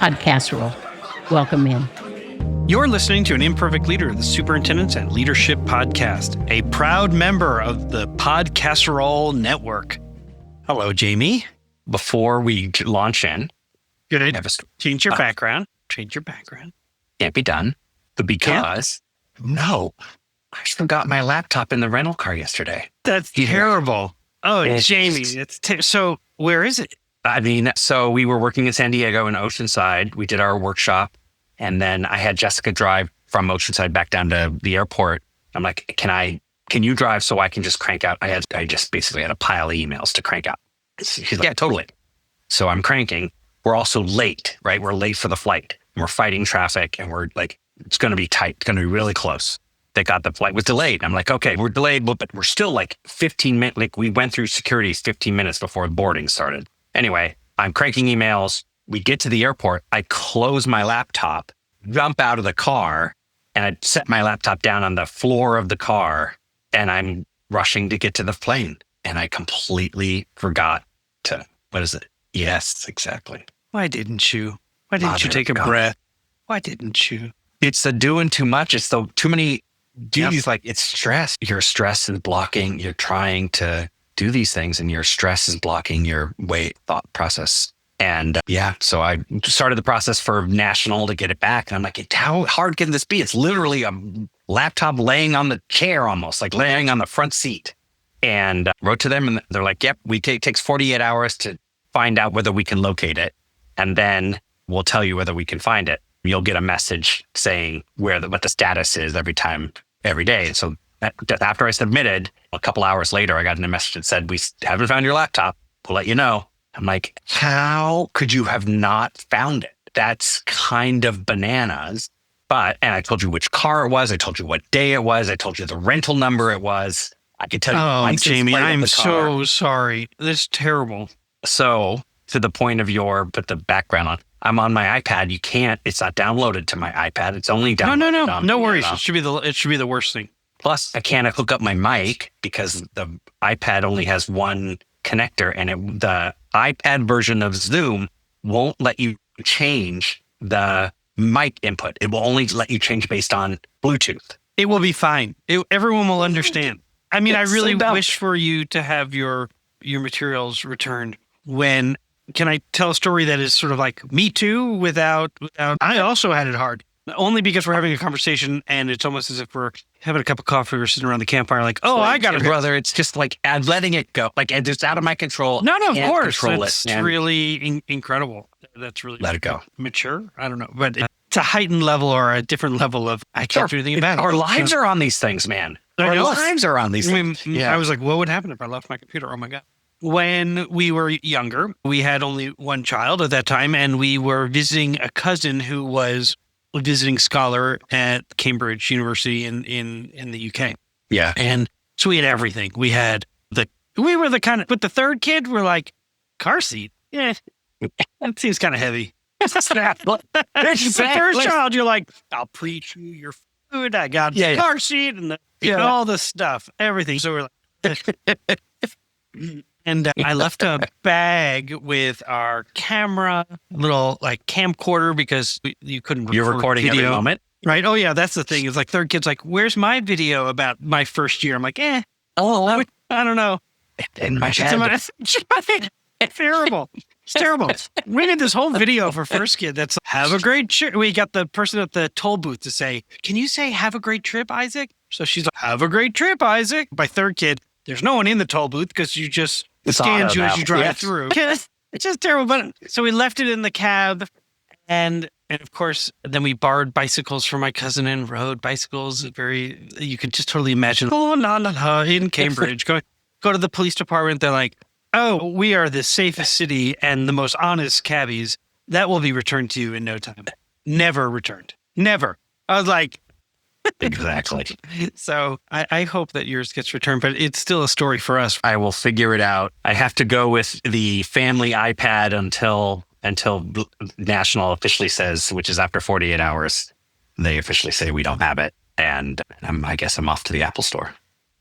Podcasserole. Welcome in. You're listening to An Imperfect Leader, the Superintendent and Leadership Podcast, a proud member of the Podcasserole Network. Hello, Jamie. Before we launch in, Good. Change your background. Can't be done. But because, no, I forgot my laptop in the rental car yesterday. That's terrible. Oh, Jamie, so where is it? So we were working in San Diego in Oceanside. We did our workshop. And then I had Jessica drive from Oceanside back down to the airport. I'm like, can you drive so I can just crank out? I just basically had a pile of emails to crank out. She's like, yeah, totally. So I'm cranking. We're also late, right? We're late for the flight. We're fighting traffic and we're like, it's going to be tight. It's going to be really close. The flight was delayed. I'm like, okay, we're delayed, but we're still like 15 minutes. Like we went through security 15 minutes before boarding started. Anyway, I'm cranking emails. We get to the airport. I close my laptop, jump out of the car, and I set my laptop down on the floor of the car, and I'm rushing to get to the plane. And I completely forgot to, what is it? Yes, exactly. Why didn't you? Why didn't you take a breath? Why didn't you? It's the doing too much. It's the too many duties. Like it's stress. Your stress is blocking. You're trying to do these things and your stress is blocking your thought process. And so I started the process for national to get it back. And I'm like, how hard can this be? It's literally a laptop laying on the chair, almost like laying on the front seat. And wrote to them and they're like, yep, it takes 48 hours to find out whether we can locate it. And then we'll tell you whether we can find it. You'll get a message saying what the status is every day. And so after I submitted, a couple hours later, I got a message that said, we haven't found your laptop. We'll let you know. I'm like, how could you have not found it? That's kind of bananas. And I told you which car it was. I told you what day it was. I told you the rental number it was. I could tell you. Oh, Jamie, I'm so sorry. That's terrible. So to the point of put the background on, I'm on my iPad. It's not downloaded to my iPad. It's only downloaded. No worries. It should be the worst thing. Plus, I can't hook up my mic because the iPad only has one connector and the iPad version of Zoom won't let you change the mic input. It will only let you change based on Bluetooth. It will be fine. Everyone will understand. I mean, I really wish for you to have your materials returned. Can I tell a story that is sort of like me too without I also had it hard. Only because we're having a conversation and it's almost as if we're having a cup of coffee or sitting around the campfire like, I got it. Brother, it's just like letting it go. Like it's out of my control. No, of course. It's really incredible. That's really let it go. Mature? I don't know. But it's a heightened level or a different level of I can't do anything about it. Our lives are on these things, man. Our lives are on these things. I was like, what would happen if I left my computer? Oh my God. When we were younger, we had only one child at that time, and we were visiting a cousin who was a visiting scholar at Cambridge University in the UK. Yeah. And so we had everything. We were the kind of, but the third kid, we're like, car seat? Yeah, that seems kind of heavy. The first child, you're like, I'll preach you your food. I got the car seat and all the stuff, everything. So we're like, and I left a bag with our camera, little like camcorder because you couldn't. You're recording video. every moment, right? Oh yeah, that's the thing. It's like third kid's like, "Where's my video about my first year?" I'm like, I don't know. In my head. It's terrible. It's terrible. We did this whole video for first kid. That's have a great trip. We got the person at the toll booth to say, "Can you say have a great trip, Isaac?" So she's like, "Have a great trip, Isaac." By third kid, there's no one in the toll booth because you just scans you as you drive through. It's just terrible. But so we left it in the cab, and of course, then we borrowed bicycles from my cousin and rode bicycles. You could just totally imagine. In Cambridge, go to the police department. They're like, "Oh, we are the safest city and the most honest cabbies. That will be returned to you in no time." Never returned. Never. I was like. Exactly. So I hope that yours gets returned, but it's still a story for us. I will figure it out. I have to go with the family iPad until National officially says, which is after 48 hours, they officially say we don't have it. And I guess I'm off to the Apple store.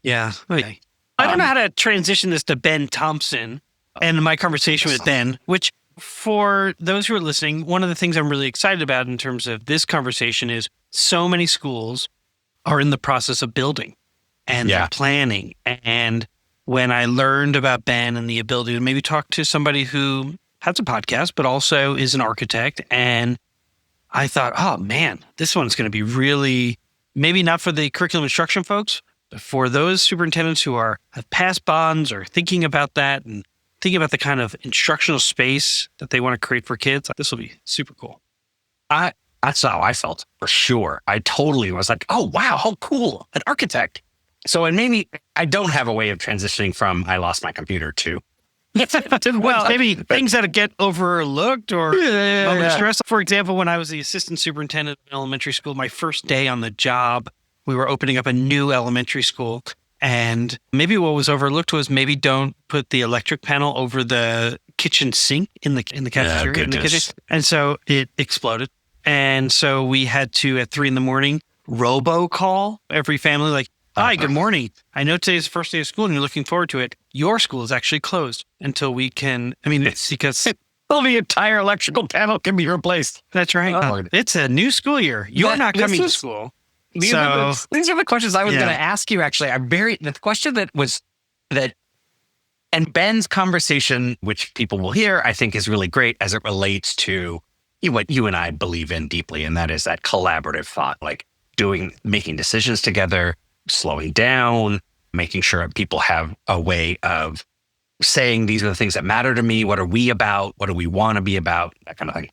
Yeah. Okay. I don't know how to transition this to Ben Thompson and my conversation with Ben, which For those who are listening, one of the things I'm really excited about in terms of this conversation is so many schools are in the process of building and they're planning. And when I learned about Ben and the ability to maybe talk to somebody who has a podcast, but also is an architect, and I thought, oh man, this one's going to be really, maybe not for the curriculum instruction folks, but for those superintendents who have passed bonds or thinking about that and thinking about the kind of instructional space that they want to create for kids, this will be super cool. That's how I felt, for sure. I totally was like, oh, wow, how cool, an architect. So, and maybe I don't have a way of transitioning from I lost my computer to well, maybe things that get overlooked or moment stress. For example, when I was the assistant superintendent of elementary school, my first day on the job, we were opening up a new elementary school. And maybe what was overlooked was maybe don't put the electric panel over the kitchen sink in the cafeteria. In the kitchen. And so it exploded. And so we had to, at 3 a.m, robocall every family, like, hi, good morning. I know today's the first day of school and you're looking forward to it. Your school is actually closed until we can, it's because the entire electrical panel can be replaced. That's right. It's a new school year. You're not coming to school. These are the questions I was going to ask you, actually. The question and Ben's conversation, which people will hear, I think is really great as it relates to what you and I believe in deeply. And that is that collaborative thought, like making decisions together, slowing down, making sure people have a way of saying, these are the things that matter to me. What are we about? What do we want to be about? That kind of thing.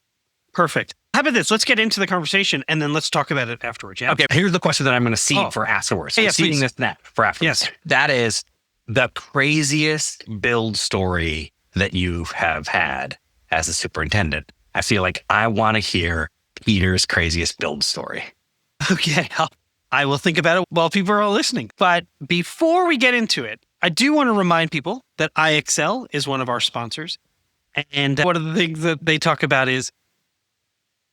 Perfect. How about this? Let's get into the conversation and then let's talk about it afterwards. Yeah? Okay. Here's the question that I'm going to seed for afterwards. I'm seeding this net for afterwards. Yes. That is the craziest build story that you have had as a superintendent. I feel like I want to hear Peter's craziest build story. Okay. I will think about it while people are all listening. But before we get into it, I do want to remind people that iExcel is one of our sponsors. And one of the things that they talk about is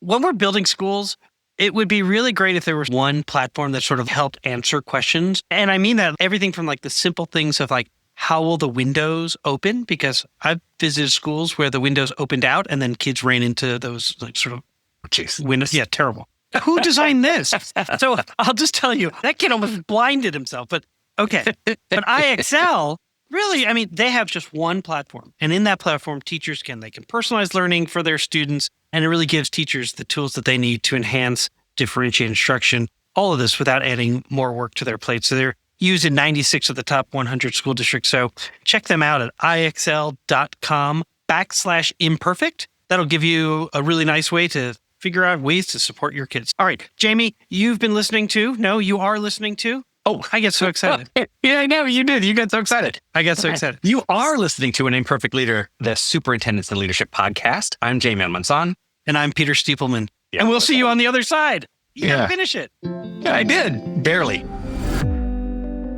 when we're building schools, it would be really great if there was one platform that sort of helped answer questions. And I mean that everything from like the simple things of like, how will the windows open? Because I've visited schools where the windows opened out and then kids ran into those like sort of windows. Yeah, terrible. Who designed this? So I'll just tell you, that kid almost blinded himself. But okay. But iExcel, really, they have just one platform. And in that platform, teachers they can personalize learning for their students. And it really gives teachers the tools that they need to enhance, differentiate instruction, all of this without adding more work to their plate. So they're used in 96 of the top 100 school districts. So check them out at iexcel.com/imperfect. That'll give you a really nice way to figure out ways to support your kids. All right, Jamie, you are listening to. Oh, I get so excited. Yeah, I know. You did. You got so excited. I got so excited. You are listening to An Imperfect Leader, the Superintendents and Leadership podcast. I'm McMillan Pazdan. And I'm Peter Stiepelman. Yeah, and we'll see you on the other side. You gotta finish it. Yeah, I did. Barely.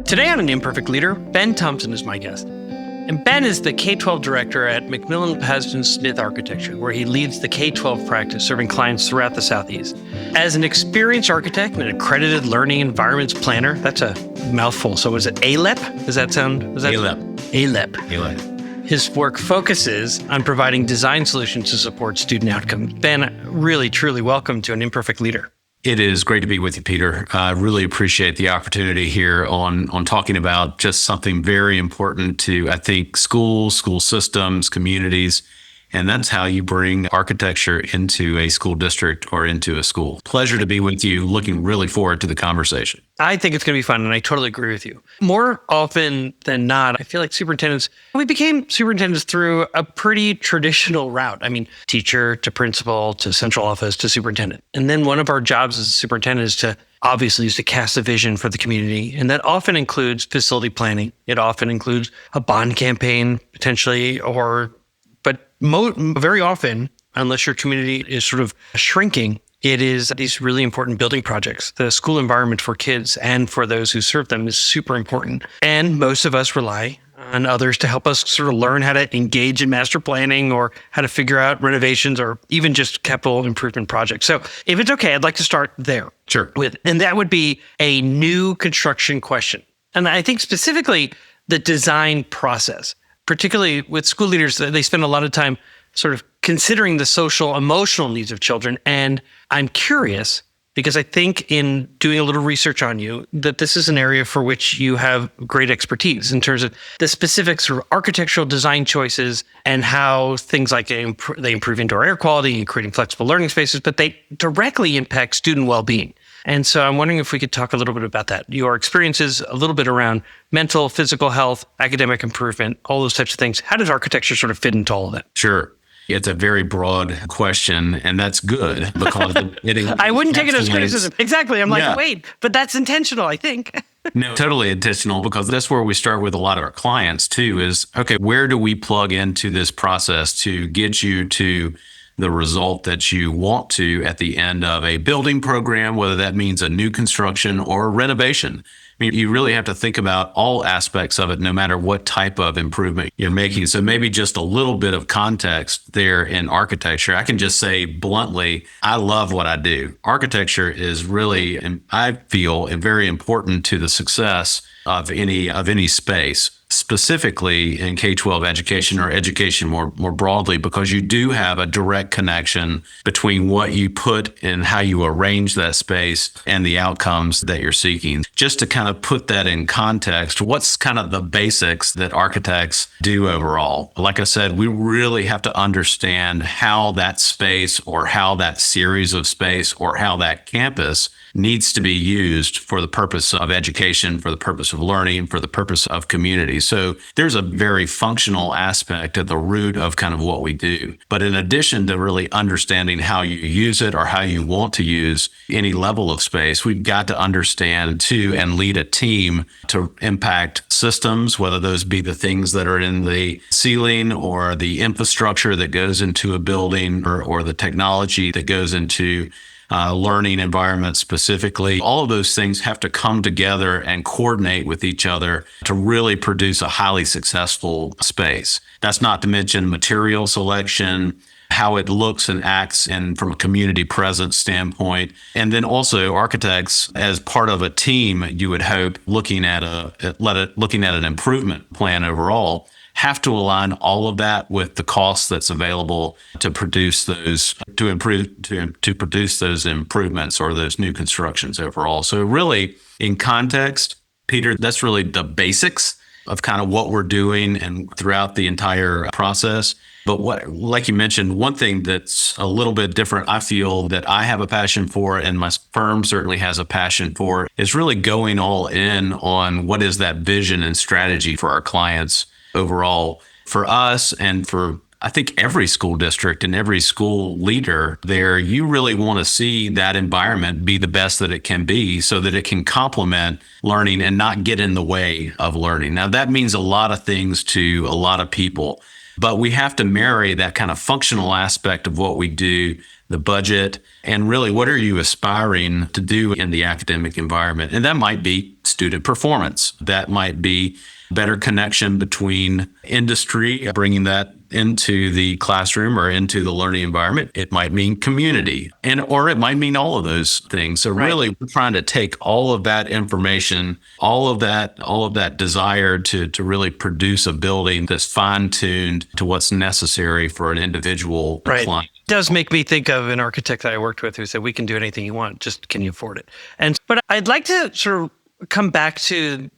Today on An Imperfect Leader, Ben Thompson is my guest. And Ben is the K-12 director at McMillan Pazdan Smith Architecture, where he leads the K-12 practice, serving clients throughout the Southeast. As an experienced architect and an accredited learning environments planner, that's a mouthful. So is it ALEP? Does that sound? ALEP. ALEP. His work focuses on providing design solutions to support student outcomes. Ben, really, truly welcome to An Imperfect Leader. It is great to be with you, Peter. I really appreciate the opportunity here on talking about just something very important to, I think, school systems, communities, and that's how you bring architecture into a school district or into a school. Pleasure to be with you. Looking really forward to the conversation. I think it's going to be fun, and I totally agree with you. More often than not, I feel like we became superintendents through a pretty traditional route. Teacher to principal to central office to superintendent. And then one of our jobs as a superintendent is to cast a vision for the community. And that often includes facility planning. It often includes a bond campaign, potentially, but very often, unless your community is sort of shrinking, it is these really important building projects. The school environment for kids and for those who serve them is super important. And most of us rely on others to help us sort of learn how to engage in master planning or how to figure out renovations or even just capital improvement projects. So if it's okay, I'd like to start there. Sure. And that would be a new construction question. And I think specifically the design process, particularly with school leaders, they spend a lot of time sort of considering the social, emotional needs of children. And I'm curious, because I think in doing a little research on you, that this is an area for which you have great expertise in terms of the specific sort of architectural design choices and how things like they improve indoor air quality and creating flexible learning spaces, but they directly impact student well-being. And so I'm wondering if we could talk a little bit about that. Your experiences a little bit around mental, physical health, academic improvement, all those types of things. How does architecture sort of fit into all of that? Sure. It's a very broad question, and that's good because I wouldn't take it as criticism. Exactly. I'm like, Yeah. wait, but that's intentional, I think. No, totally intentional, because that's where we start with a lot of our clients too, is, okay, where do we plug into this process to get you to the result that you want to at the end of a building program, whether that means a new construction or a renovation. I mean, you really have to think about all aspects of it, no matter what type of improvement you're making. So maybe just a little bit of context there in architecture. I can just say bluntly, I love what I do. Architecture is really, and I feel, very important to the success of any space, specifically in K-12 education or education more broadly, because you do have a direct connection between what you put and how you arrange that space and the outcomes that you're seeking. Just to kind of put that in context, what's kind of the basics that architects do overall? Like I said, we really have to understand how that space or how that series of space or how that campus needs to be used for the purpose of education, for the purpose of learning, for the purpose of community. So there's a very functional aspect at the root of kind of what we do. But in addition to really understanding how you use it or how you want to use any level of space, we've got to understand too and lead a team to impact systems, whether those be the things that are in the ceiling or the infrastructure that goes into a building or the technology that goes into learning environment specifically. All of those things have to come together and coordinate with each other to really produce a highly successful space. That's not to mention material selection, how it looks and acts, and from a community presence standpoint. And then also architects as part of a team, you would hope, looking at an improvement plan overall, have to align all of that with the cost that's available to produce those produce those improvements or those new constructions overall. So really, in context, Peter, that's really the basics of kind of what we're doing and throughout the entire process. But like you mentioned, one thing that's a little bit different, I feel that I have a passion for, and my firm certainly has a passion for, is really going all in on what is that vision and strategy for our clients overall. For us and for, I think, every school district and every school leader there, you really want to see that environment be the best that it can be so that it can complement learning and not get in the way of learning. Now, that means a lot of things to a lot of people, but we have to marry that kind of functional aspect of what we do, the budget, and really what are you aspiring to do in the academic environment? And that might be student performance. That might be better connection between industry, bringing that into the classroom or into the learning environment. It might mean community, or it might mean all of those things. So really, we're trying to take all of that information, all of that desire to really produce a building that's fine-tuned to what's necessary for an individual client. It does make me think of an architect that I worked with who said, we can do anything you want, just can you afford it? But I'd like to sort of come back to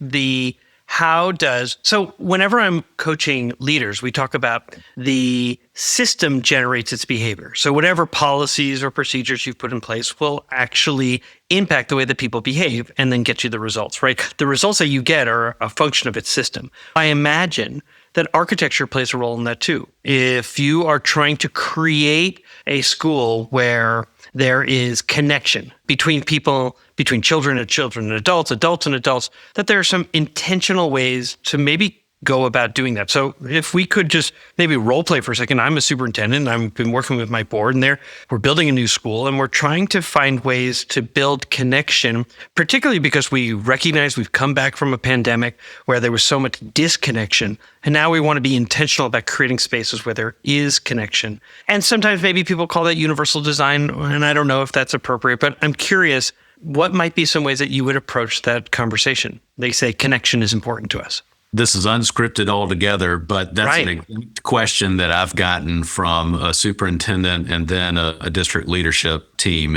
so whenever I'm coaching leaders, we talk about the system generates its behavior. So whatever policies or procedures you've put in place will actually impact the way that people behave and then get you the results, right? The results that you get are a function of its system. I imagine that architecture plays a role in that too. If you are trying to create a school where there is connection between people, between children and children and adults and adults, that there are some intentional ways to maybe go about doing that. So if we could just maybe role play for a second. I'm a superintendent. I've been working with my board, and we're building a new school, and we're trying to find ways to build connection, particularly because we recognize we've come back from a pandemic where there was so much disconnection. And now we want to be intentional about creating spaces where there is connection. And sometimes maybe people call that universal design, and I don't know if that's appropriate, but I'm curious, what might be some ways that you would approach that conversation? They say connection is important to us. this is unscripted altogether, but that's Right. an exact question that I've gotten from a superintendent and then a district leadership team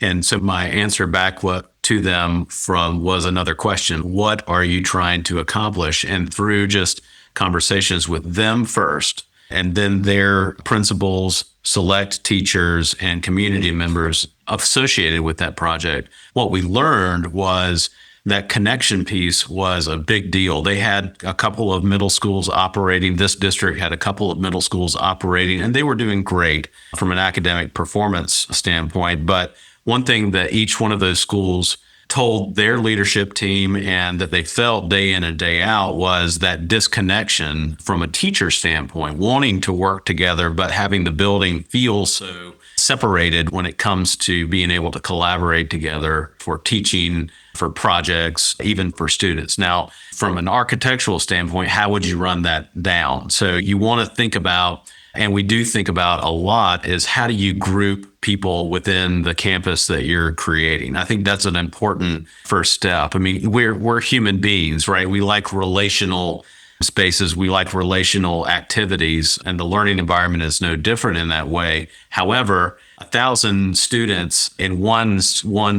and so my answer back to them was another question. What are you trying to accomplish? And through just conversations with them first, and then their principals, select teachers, and community members associated with that project, what we learned was that connection piece was a big deal. They had a couple of middle schools operating. This district had a couple of middle schools operating, and they were doing great from an academic performance standpoint. But one thing that each one of those schools told their leadership team and that they felt day in and day out was that disconnection from a teacher standpoint, wanting to work together, but having the building feel so separated when it comes to being able to collaborate together for teaching, for projects, even for students. Now, from an architectural standpoint, how would you run that down? So you want to think about, and we do think about a lot, is how do you group people within the campus that you're creating? I think that's an important first step. I mean, we're human beings, right? We like relational spaces, we like relational activities, and the learning environment is no different in that way. However, 1,000 students in one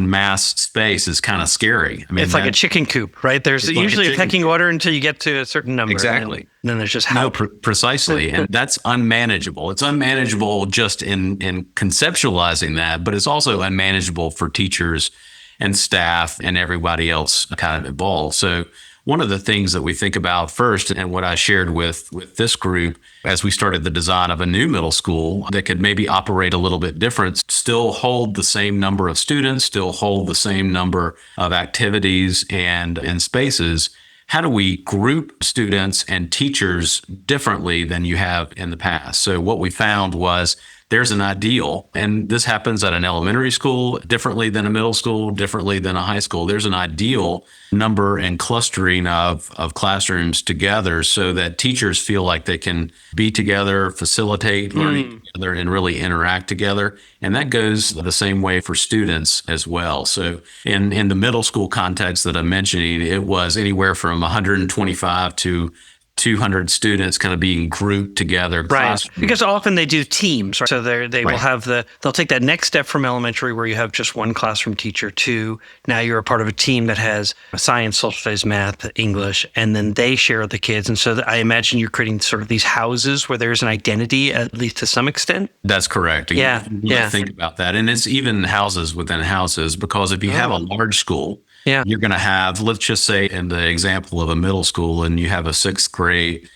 mass space is kind of scary. I mean, It's like a chicken coop, right? There's It's like a usually a chicken pecking order until you get to a certain number. Exactly. And then there's just No, how. precisely. And that's unmanageable. It's unmanageable just in conceptualizing that, but it's also unmanageable for teachers and staff and everybody else kind of involved. So one of the things that we think about first, and what I shared with this group as we started the design of a new middle school that could maybe operate a little bit different, still hold the same number of students, still hold the same number of activities and spaces. How do we group students and teachers differently than you have in the past? So what we found was there's an ideal, and this happens at an elementary school differently than a middle school, differently than a high school. There's an ideal number and clustering of classrooms together so that teachers feel like they can be together, facilitate learning together, and really interact together. And that goes the same way for students as well. So in the middle school context that I'm mentioning, it was anywhere from 125 to 200 students kind of being grouped together. Right. Because often they do teams, right? So they will Right. have they'll take that next step from elementary where you have just one classroom teacher to now you're a part of a team that has science, social studies, math, English, and then they share the kids. And so I imagine you're creating sort of these houses where there's an identity, at least to some extent. That's correct. Yeah, You yeah. think about that. And it's even houses within houses, because if you have a large school, Yeah. you're going to have, let's just say in the example of a middle school, and you have sixth grade,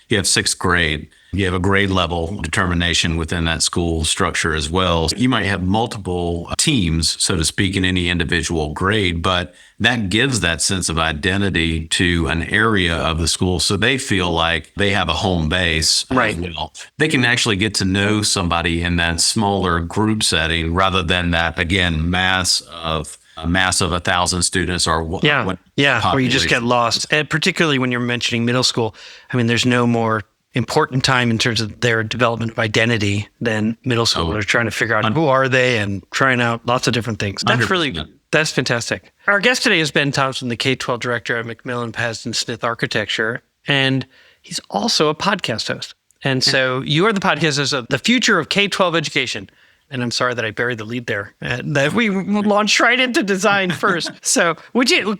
you have a grade level determination within that school structure as well. You might have multiple teams, so to speak, in any individual grade, but that gives that sense of identity to an area of the school. So they feel like they have a home base. Right. As well. They can actually get to know somebody in that smaller group setting rather than that, again, mass of 1,000 students or what? Yeah, where you just get population. lost. And particularly when you're mentioning middle school, I mean, there's no more important time in terms of their development of identity than middle school. They're trying to figure out who are they and trying out lots of different things. That's fantastic. Our guest today is Ben Thompson, the K-12 director at McMillan Pazdan Smith Architecture, and he's also a podcast host. And so you are the podcast host of The Future of K-12 Education. And I'm sorry that I buried the lead there. That we launched right into design first. So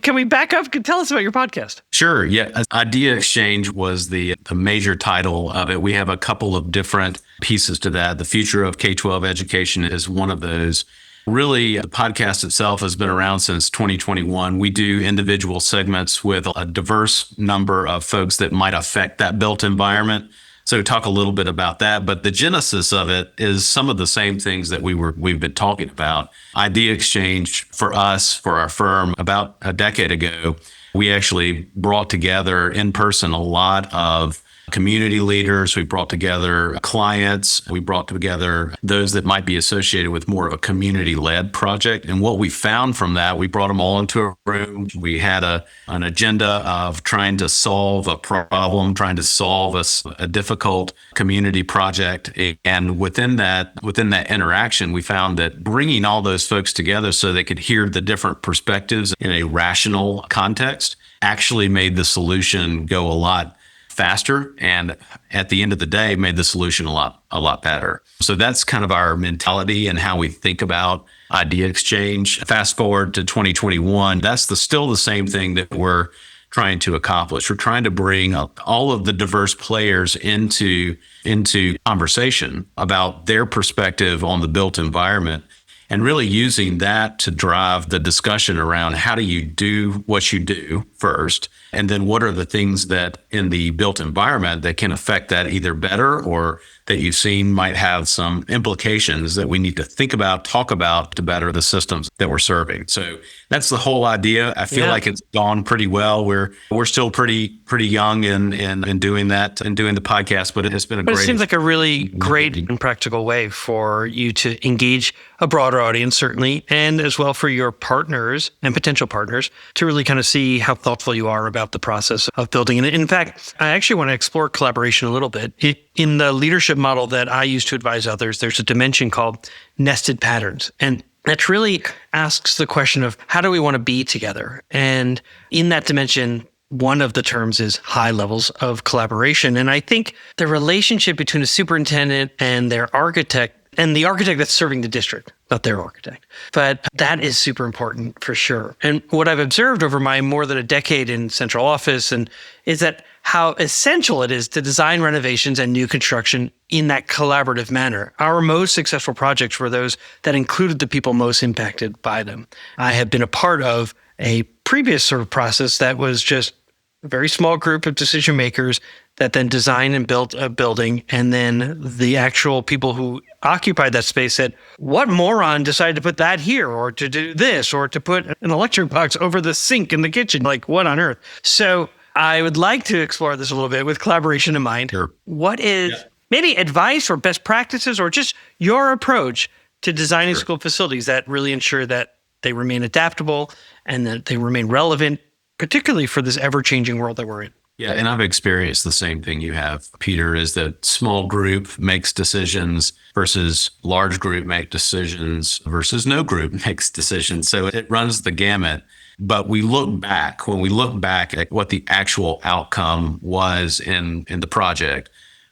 can we back up? Tell us about your podcast. Sure. Yeah. Idea Exchange was the major title of it. We have a couple of different pieces to that. The Future of K-12 Education is one of those. Really, the podcast itself has been around since 2021. We do individual segments with a diverse number of folks that might affect that built environment. So talk a little bit about that, but the genesis of it is some of the same things that we've been talking about. Idea Exchange for us, for our firm, about a decade ago, we actually brought together in person a lot of community leaders. We brought together clients. We brought together those that might be associated with more of a community-led project. And what we found from that, we brought them all into a room. We had an agenda of trying to solve a problem, trying to solve a difficult community project. And within that interaction, we found that bringing all those folks together so they could hear the different perspectives in a rational context actually made the solution go a lot faster, and at the end of the day, made the solution a lot better. So that's kind of our mentality and how we think about idea exchange. Fast forward to 2021, that's still the same thing that we're trying to accomplish. We're trying to bring all of the diverse players into conversation about their perspective on the built environment, and really using that to drive the discussion around how do you do what you do first, and then what are the things that in the built environment that can affect that either better or that you've seen might have some implications that we need to think about, talk about to better the systems that we're serving. So that's the whole idea. I feel like it's gone pretty well. We're still pretty young in doing that and doing the podcast, but it has been It seems like a really great and practical way for you to engage a broader audience, certainly, and as well for your partners and potential partners to really kind of see how thoughtful you are about the process of building. And in fact, I actually want to explore collaboration a little bit. In the leadership model that I use to advise others, there's a dimension called nested patterns. And that really asks the question of how do we want to be together? And in that dimension, one of the terms is high levels of collaboration. And I think the relationship between a superintendent and their architect, and the architect that's serving the district, not their architect, but that is super important for sure. And what I've observed over my more than a decade in central office is that how essential it is to design renovations and new construction in that collaborative manner. Our most successful projects were those that included the people most impacted by them. I have been a part of a previous sort of process that was just a very small group of decision makers that then designed and built a building. And then the actual people who occupied that space said, what moron decided to put that here, or to do this, or to put an electric box over the sink in the kitchen? Like, what on earth? So I would like to explore this a little bit with collaboration in mind. Sure. What is maybe advice or best practices or just your approach to designing school facilities that really ensure that they remain adaptable and that they remain relevant, particularly for this ever-changing world that we're in? Yeah, and I've experienced the same thing you have, Peter, is that small group makes decisions versus large group make decisions versus no group makes decisions. So it runs the gamut. But when we look back at what the actual outcome was in the project,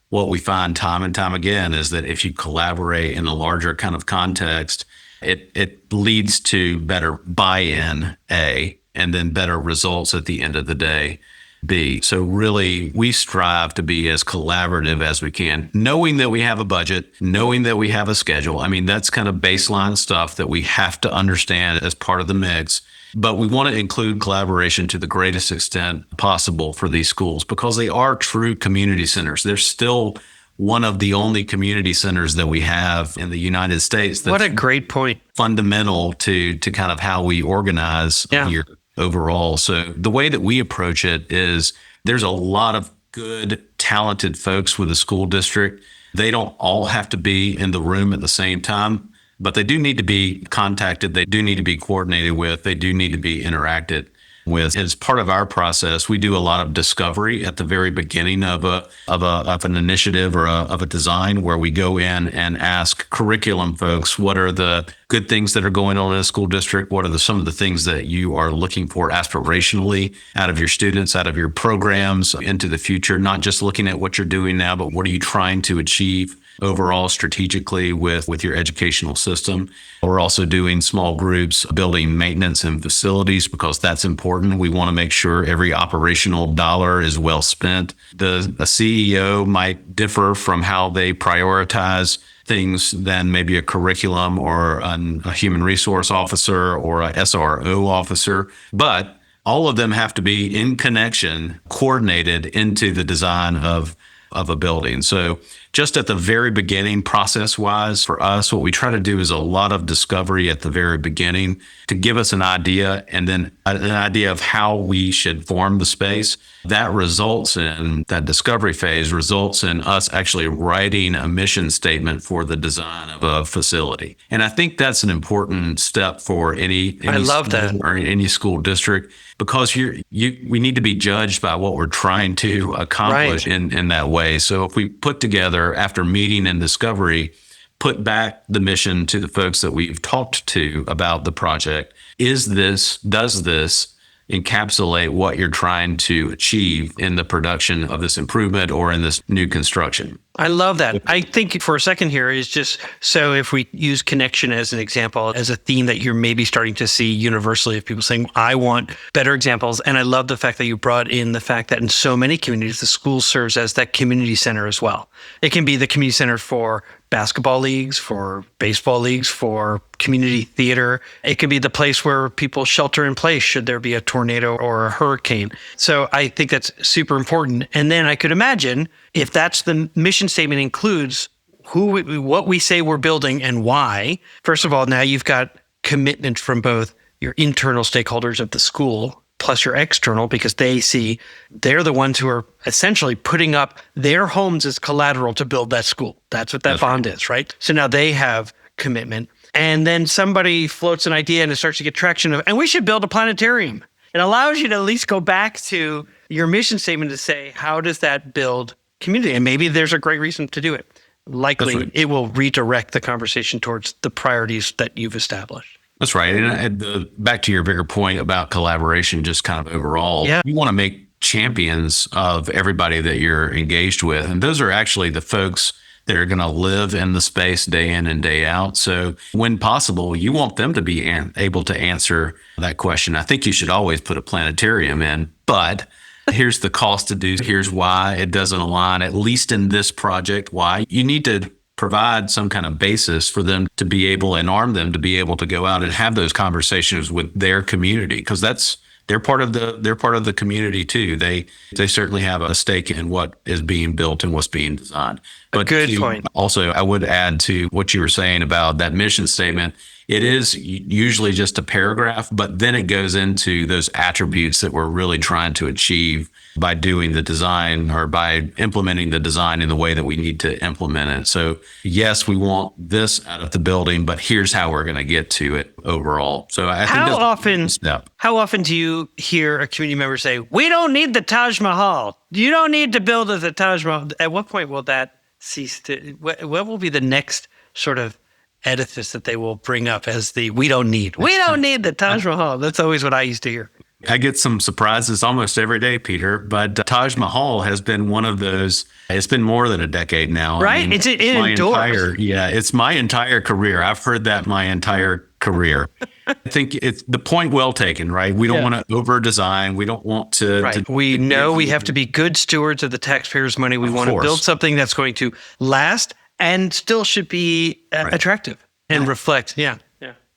what we find time and time again is that if you collaborate in a larger kind of context, it leads to better buy-in, A, and then better results at the end of the day, B. So really, we strive to be as collaborative as we can, knowing that we have a budget, knowing that we have a schedule. I mean, that's kind of baseline stuff that we have to understand as part of the mix. But we want to include collaboration to the greatest extent possible for these schools because they are true community centers. They're still one of the only community centers that we have in the United States. That's what a great point. Fundamental to kind of how we organize here overall. So the way that we approach it is there's a lot of good, talented folks with the school district. They don't all have to be in the room at the same time, but they do need to be contacted. They do need to be coordinated with. They do need to be interacted with. As part of our process, we do a lot of discovery at the very beginning of an initiative or of a design, where we go in and ask curriculum folks, what are the good things that are going on in a school district? What are some of the things that you are looking for aspirationally out of your students, out of your programs into the future? Not just looking at what you're doing now, but what are you trying to achieve overall strategically with your educational system. We're also doing small groups, building maintenance and facilities, because that's important. We want to make sure every operational dollar is well spent. A CEO might differ from how they prioritize things than maybe a curriculum or a human resource officer or a SRO officer, but all of them have to be in connection, coordinated into the design of a building. So just at the very beginning, process-wise, for us, what we try to do is a lot of discovery at the very beginning to give us an idea, and then an idea of how we should form the space. That discovery phase results in us actually writing a mission statement for the design of a facility. And I think that's an important step for any I love that. Or any school district, because we need to be judged by what we're trying to accomplish in that way. So if we put together, after meeting and discovery, put back the mission to the folks that we've talked to about the project, does this encapsulate what you're trying to achieve in the production of this improvement or in this new construction. I love that. I think for a second here is just, so if we use connection as an example, as a theme that you're maybe starting to see universally of people saying, I want better examples. And I love the fact that you brought in the fact that in so many communities, the school serves as that community center as well. It can be the community center for basketball leagues, for baseball leagues, for community theater. It can be the place where people shelter in place should there be a tornado or a hurricane. So I think that's super important. And then I could imagine if that's the mission statement includes what we say we're building and why. First of all, now you've got commitment from both your internal stakeholders of the school plus your external, because they're the ones who are essentially putting up their homes as collateral to build that school. That's what that bond is, right? So now they have commitment. And then somebody floats an idea and it starts to get traction and we should build a planetarium. It allows you to at least go back to your mission statement to say, how does that build community? And maybe there's a great reason to do it. Likely, it will redirect the conversation towards the priorities that you've established. That's right. And back to your bigger point about collaboration, just kind of overall, you want to make champions of everybody that you're engaged with. And those are actually the folks that are going to live in the space day in and day out. So when possible, you want them to be able to answer that question. I think you should always put a planetarium in, but here's the cost to do. Here's why it doesn't align, at least in this project, why. You need to provide some kind of basis for them to be able and arm them to be able to go out and have those conversations with their community, because they're part of the community too. They certainly have a stake in what is being built and what's being designed. But good point. Also, I would add to what you were saying about that mission statement. It is usually just a paragraph, but then it goes into those attributes that we're really trying to achieve by doing the design or by implementing the design in the way that we need to implement it. So yes, we want this out of the building, but here's how we're going to get to it overall. So I think how often do you hear a community member say, we don't need the Taj Mahal. You don't need to build the Taj Mahal. At what point will that cease to, what will be the next sort of edifice that they will bring up as we don't need the Taj Mahal? That's always what I used to hear. I get some surprises almost every day, Peter, but Taj Mahal has been one of those. It's been more than a decade now. Right? I mean, it endures. It's my entire career. I've heard that my entire career. I think it's the point well taken, right? We don't want to over design. We don't want to. Right. We know we have to be good stewards of the taxpayers' money. We want to build something that's going to last and still should be attractive and reflect. Yeah.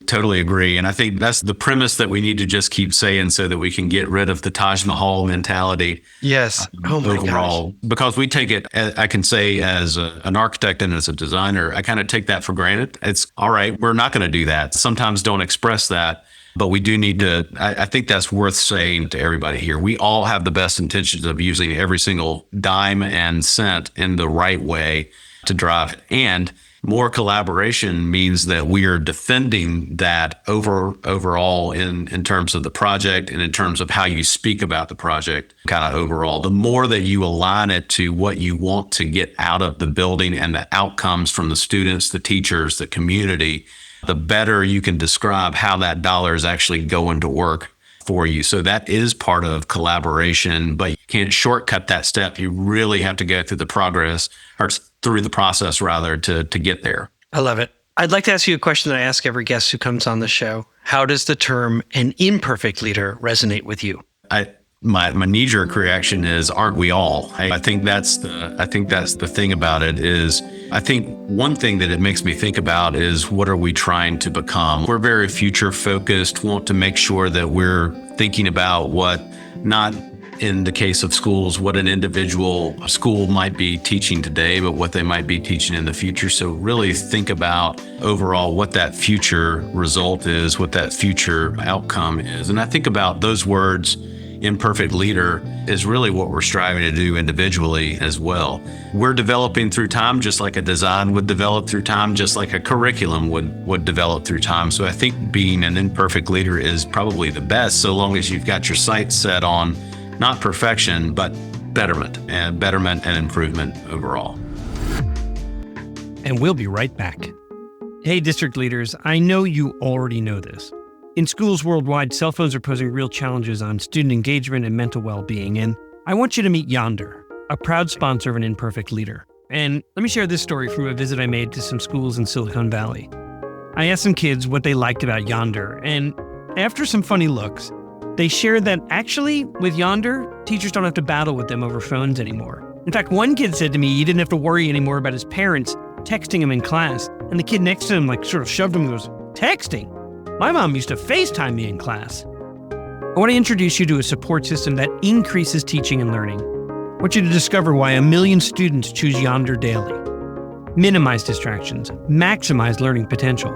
Totally agree. And I think that's the premise that we need to just keep saying so that we can get rid of the Taj Mahal mentality. Yes. Overall, because we take it, I can say as an architect and as a designer, I kind of take that for granted. It's all right. We're not going to do that. Sometimes don't express that, but we do need to. I think that's worth saying to everybody here. We all have the best intentions of using every single dime and cent in the right way to drive it. And more collaboration means that we are defending that overall in terms of the project and in terms of how you speak about the project kind of overall. The more that you align it to what you want to get out of the building and the outcomes from the students, the teachers, the community, the better you can describe how that dollar is actually going to work for you. So that is part of collaboration, but you can't shortcut that step. You really have to go through the process rather to get there. I love it. I'd like to ask you a question that I ask every guest who comes on the show. How does the term an imperfect leader resonate with you? My knee-jerk reaction is, aren't we all? I think that's the thing about it is, I think one thing that it makes me think about is, what are we trying to become? We're very future focused, want to make sure that we're thinking about what, not in the case of schools, what an individual school might be teaching today, but what they might be teaching in the future. So really think about overall what that future result is, what that future outcome is. And I think about those words, imperfect leader, is really what we're striving to do individually as well. We're developing through time, just like a design would develop through time, just like a curriculum would develop through time. So I think being an imperfect leader is probably the best, so long as you've got your sights set on not perfection, but betterment and improvement overall. And we'll be right back. Hey, district leaders, I know you already know this. In schools worldwide, cell phones are posing real challenges on student engagement and mental well-being, and I want you to meet Yonder, a proud sponsor of An Imperfect Leader. And let me share this story from a visit I made to some schools in Silicon Valley. I asked some kids what they liked about Yonder, and after some funny looks, they shared that actually, with Yonder, teachers don't have to battle with them over phones anymore. In fact, one kid said to me he didn't have to worry anymore about his parents texting him in class, and the kid next to him sort of shoved him and goes, "Texting? My mom used to FaceTime me in class." I want to introduce you to a support system that increases teaching and learning. I want you to discover why 1 million students choose Yonder daily. Minimize distractions, maximize learning potential.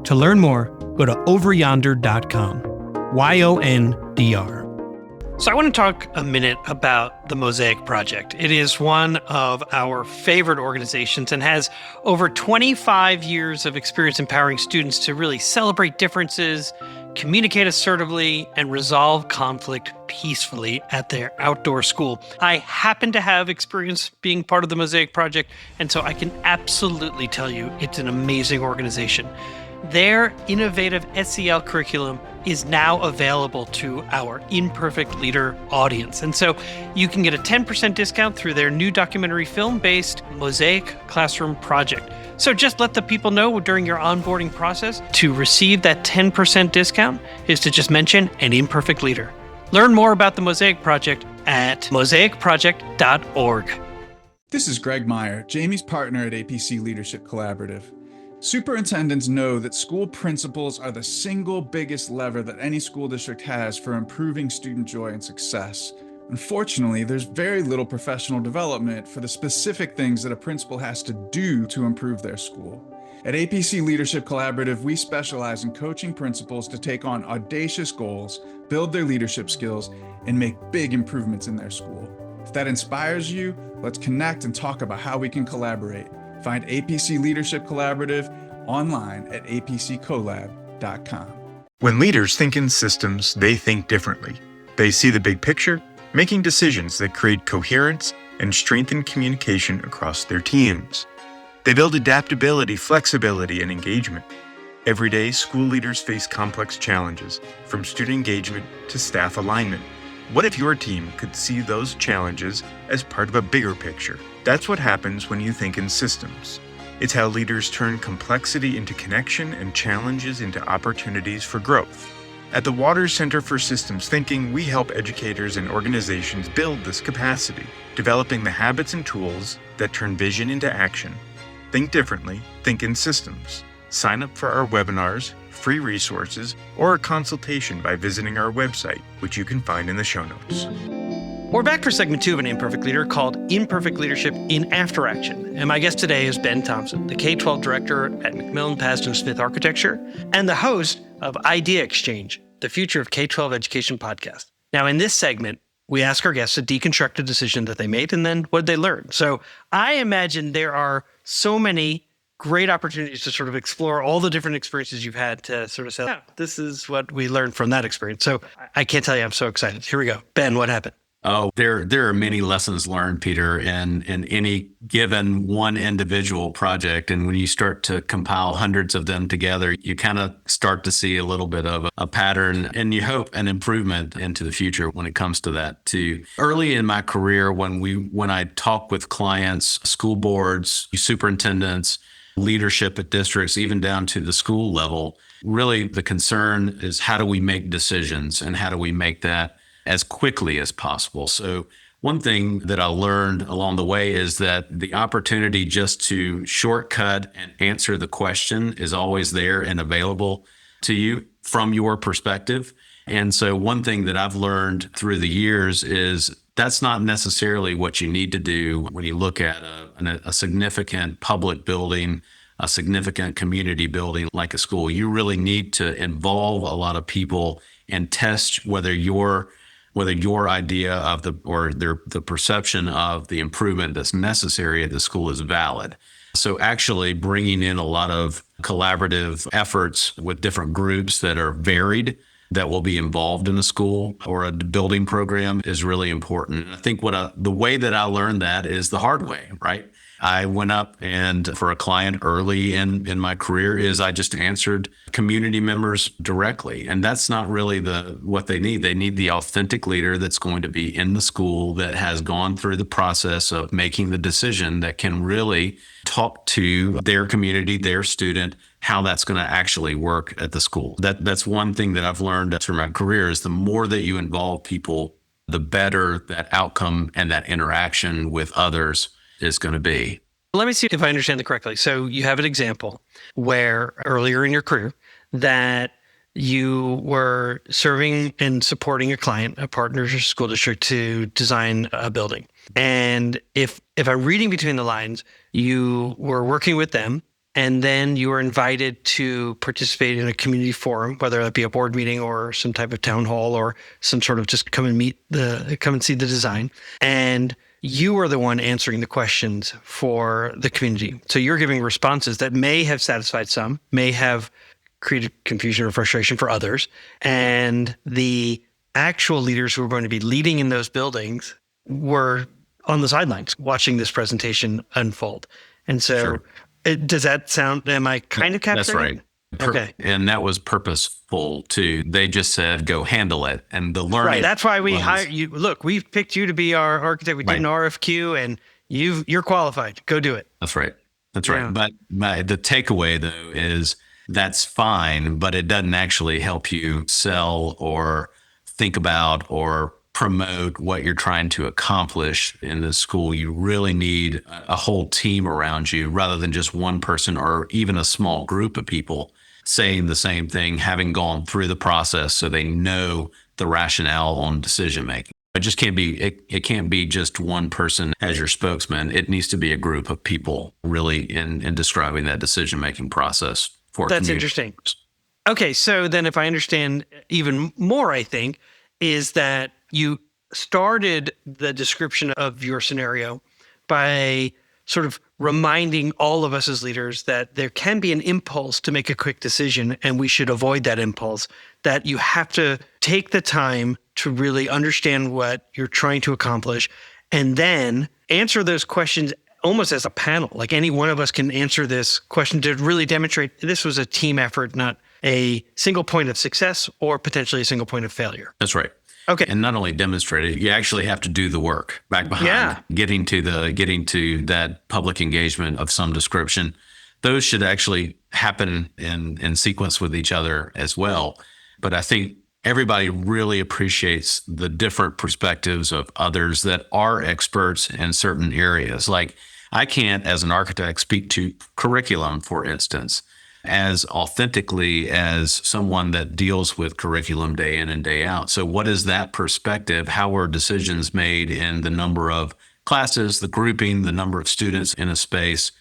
To learn more, go to overyonder.com. YONDR. So I want to talk a minute about the Mosaic Project. It is one of our favorite organizations and has over 25 years of experience empowering students to really celebrate differences, communicate assertively, and resolve conflict peacefully at their outdoor school. I happen to have experience being part of the Mosaic Project, and so I can absolutely tell you it's an amazing organization. Their innovative SEL curriculum is now available to our Imperfect Leader audience. And so you can get a 10% discount through their new documentary film-based Mosaic Classroom project. So just let the people know during your onboarding process to receive that 10% discount is to just mention An Imperfect Leader. Learn more about the Mosaic Project at mosaicproject.org. This is Greg Meyer, Jamie's partner at APC Leadership Collaborative. Superintendents know that school principals are the single biggest lever that any school district has for improving student joy and success. Unfortunately, there's very little professional development for the specific things that a principal has to do to improve their school. At APC Leadership Collaborative, we specialize in coaching principals to take on audacious goals, build their leadership skills, and make big improvements in their school. If that inspires you, let's connect and talk about how we can collaborate. Find APC Leadership Collaborative online at apccolab.com. When leaders think in systems, they think differently. They see the big picture, making decisions that create coherence and strengthen communication across their teams. They build adaptability, flexibility, and engagement. Every day, school leaders face complex challenges, from student engagement to staff alignment. What if your team could see those challenges as part of a bigger picture? That's what happens when you think in systems. It's how leaders turn complexity into connection and challenges into opportunities for growth. At the Waters Center for Systems Thinking, we help educators and organizations build this capacity, developing the habits and tools that turn vision into action. Think differently, think in systems. Sign up for our webinars, free resources, or a consultation by visiting our website, which you can find in the show notes. We're back for segment 2 of An Imperfect Leader called Imperfect Leadership in After Action. And my guest today is Ben Thompson, the K-12 director at McMillan Pazdan Smith Architecture and the host of Idea Exchange, the Future of K-12 Education podcast. Now, in this segment, we ask our guests to deconstruct a decision that they made and then what did they learn. So I imagine there are so many great opportunities to sort of explore all the different experiences you've had to sort of say, yeah, this is what we learned from that experience. So I can't tell you, I'm so excited. Here we go. Ben, what happened? Oh, there are many lessons learned, Peter, in any given one individual project. And when you start to compile hundreds of them together, you kind of start to see a little bit of a pattern, and you hope an improvement into the future when it comes to that too. Early in my career, when I talk with clients, school boards, superintendents, leadership at districts, even down to the school level, really the concern is how do we make decisions and how do we make that as quickly as possible. So one thing that I learned along the way is that the opportunity just to shortcut and answer the question is always there and available to you from your perspective. And so one thing that I've learned through the years is that's not necessarily what you need to do when you look at a significant public building, a significant community building like a school. You really need to involve a lot of people and test whether your idea of the perception of the improvement that's necessary at the school is valid. So actually bringing in a lot of collaborative efforts with different groups that are varied that will be involved in a school or a building program is really important. And I think the way that I learned that is the hard way, right? I went up and for a client early in my career is I just answered community members directly. And that's not really what they need. They need the authentic leader that's going to be in the school, that has gone through the process of making the decision, that can really talk to their community, their student, how that's going to actually work at the school. That's one thing that I've learned through my career is the more that you involve people, the better that outcome and that interaction with others is going to be. Let me see if I understand it correctly. So you have an example where earlier in your career that you were serving and supporting a client, a partner school district, to design a building. And if I'm reading between the lines, you were working with them, and then you were invited to participate in a community forum, whether that be a board meeting or some type of town hall or some sort of just come and see the design. And you were the one answering the questions for the community. So you're giving responses that may have satisfied some, may have created confusion or frustration for others. And the actual leaders who were going to be leading in those buildings were on the sidelines watching this presentation unfold. And so Sure. Does that sound, am I kind of capturing? That's right. Okay. And that was purposeful too. They just said, go handle it. And the learning. Right. That's why we hired you. Look, we've picked you to be our architect. We did an RFQ and you're qualified. Go do it. That's right. That's Yeah. right. But the takeaway though is that's fine, but it doesn't actually help you sell or think about or promote what you're trying to accomplish in the school. You really need a whole team around you rather than just one person or even a small group of people saying the same thing, having gone through the process so they know the rationale on decision making. It just can't be, it can't be just one person as your spokesman. It needs to be a group of people really in describing that decision making process for That's community. interesting. Okay. So then if I understand even more, I think, is that you started the description of your scenario by sort of reminding all of us as leaders that there can be an impulse to make a quick decision, and we should avoid that impulse, that you have to take the time to really understand what you're trying to accomplish and then answer those questions almost as a panel. Like any one of us can answer this question to really demonstrate this was a team effort, not a single point of success or potentially a single point of failure. That's right. Okay. And not only demonstrate it, you actually have to do the work back behind getting to that public engagement of some description. Those should actually happen in sequence with each other as well. But I think everybody really appreciates the different perspectives of others that are experts in certain areas. Like I can't, as an architect, speak to curriculum, for instance, as authentically as someone that deals with curriculum day in and day out. So what is that perspective? How are decisions made in the number of classes, the grouping, the number of students in a space?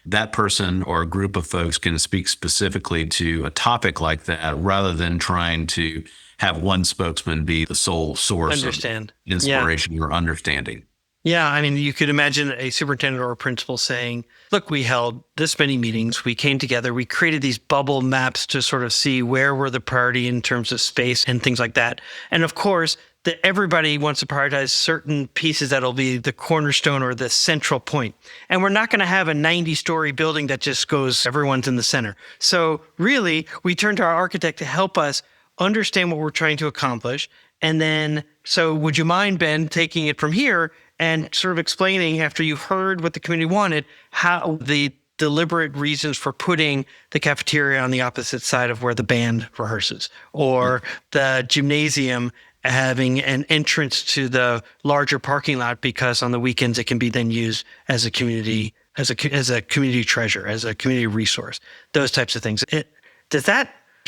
That person or a group of folks can speak specifically to a topic like that rather than trying to have one spokesman be the sole source of inspiration or understanding. Yeah, I mean, you could imagine a superintendent or a principal saying, look, we held this many meetings, we came together, we created these bubble maps to sort of see where were the priority in terms of space and things like that. And of course, everybody wants to prioritize certain pieces that'll be the cornerstone or the central point. And we're not going to have a 90-story building that just goes, everyone's in the center. So really, we turn to our architect to help us understand what we're trying to accomplish. And then, so would you mind, Ben, taking it from here and sort of explaining, after you've heard what the community wanted, how the deliberate reasons for putting the cafeteria on the opposite side of where the band rehearses, or the gymnasium having an entrance to the larger parking lot because on the weekends it can be then used as a community, as a community treasure, as a community resource, those types of things.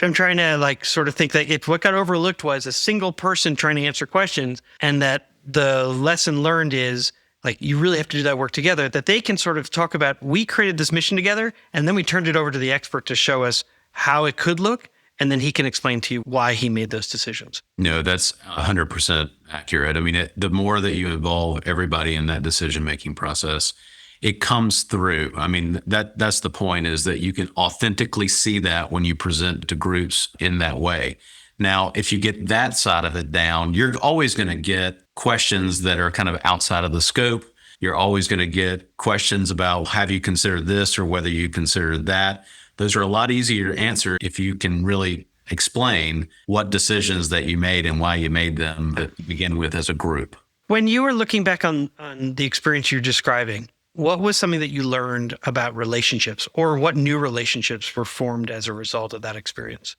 I'm trying to sort of think that if what got overlooked was a single person trying to answer questions, and that the lesson learned is you really have to do that work together, that they can sort of talk about, we created this mission together, and then we turned it over to the expert to show us how it could look. And then he can explain to you why he made those decisions. No, that's 100% accurate. I mean, the more that you involve everybody in that decision-making process, it comes through. I mean, that's the point, is that you can authentically see that when you present to groups in that way. Now, if you get that side of it down, you're always going to get questions that are kind of outside of the scope. You're always going to get questions about have you considered this or whether you considered that. Those are a lot easier to answer if you can really explain what decisions that you made and why you made them to begin with as a group. When you were looking back on the experience you're describing, what was something that you learned about relationships, or what new relationships were formed as a result of that experience?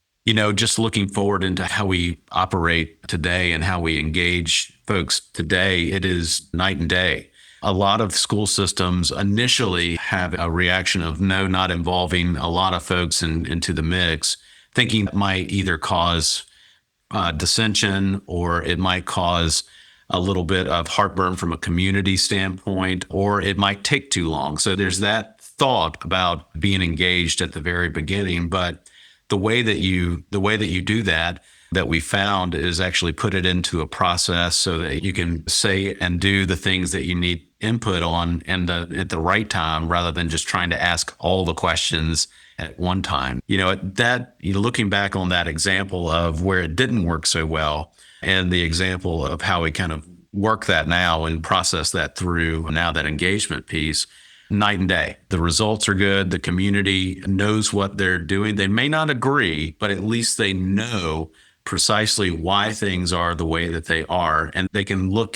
Just looking forward into how we operate today and how we engage folks today, it is night and day. A lot of school systems initially have a reaction of no, not involving a lot of folks into the mix, thinking it might either cause dissension or it might cause a little bit of heartburn from a community standpoint, or it might take too long. So there's that thought about being engaged at the very beginning. But the way that you do that we found is actually put it into a process so that you can say and do the things that you need input on and at the right time, rather than just trying to ask all the questions at one time. Looking back on that example of where it didn't work so well, and the example of how we kind of work that now and process that through now, that engagement piece, night and day. The results are good. The community knows what they're doing. They may not agree, but at least they know precisely why things are the way that they are. And they can look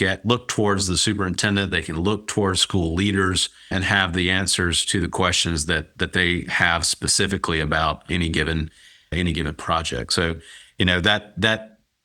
towards the superintendent. They can look towards school leaders and have the answers to the questions that they have specifically about any given project. So,